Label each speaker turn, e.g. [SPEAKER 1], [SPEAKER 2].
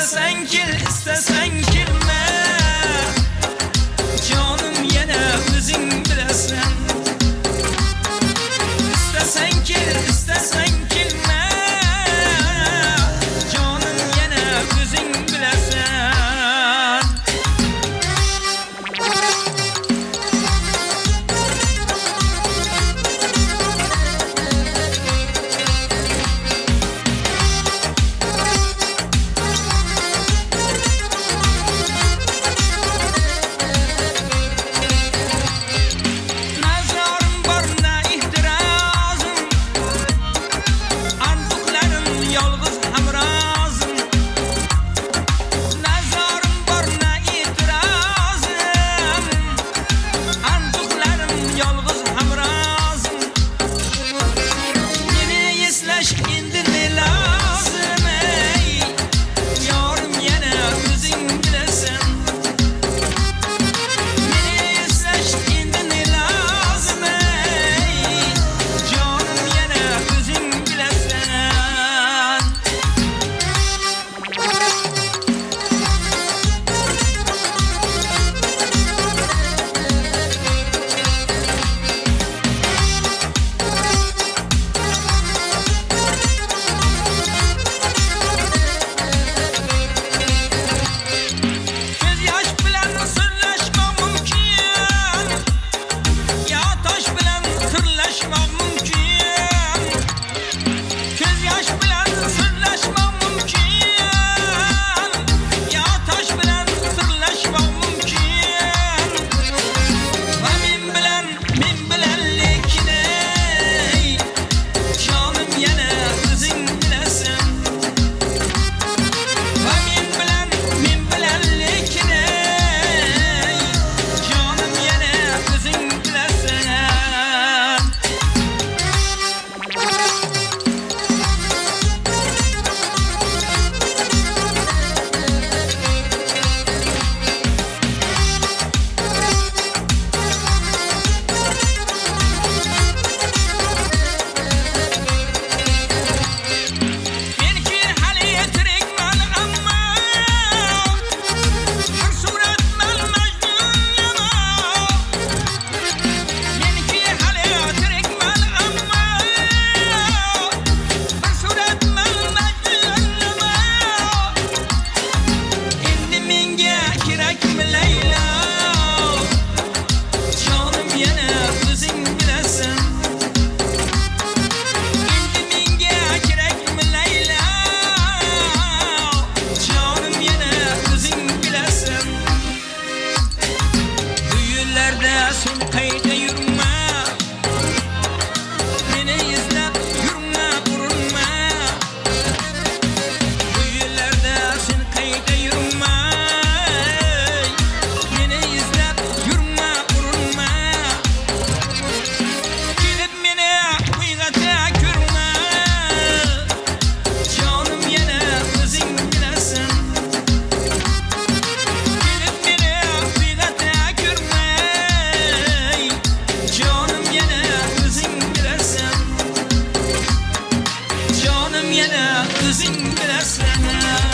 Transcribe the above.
[SPEAKER 1] İstesen kil, istesen kilme. Canım yana özün bilesin. İstesen kil, istesen kilme. Canım yana özün bilesin. Sen kayda yürüme, beni izlep yürüme, vurulma. Bu yerlerde sen kayda yürüme, beni izlep yürüme, vurulma. Gidip beni kıygata kürme, canım yana özün bilesin. Gidip beni kıygata kürme, canım yana özün bilesin. Canım yana özün bilesin.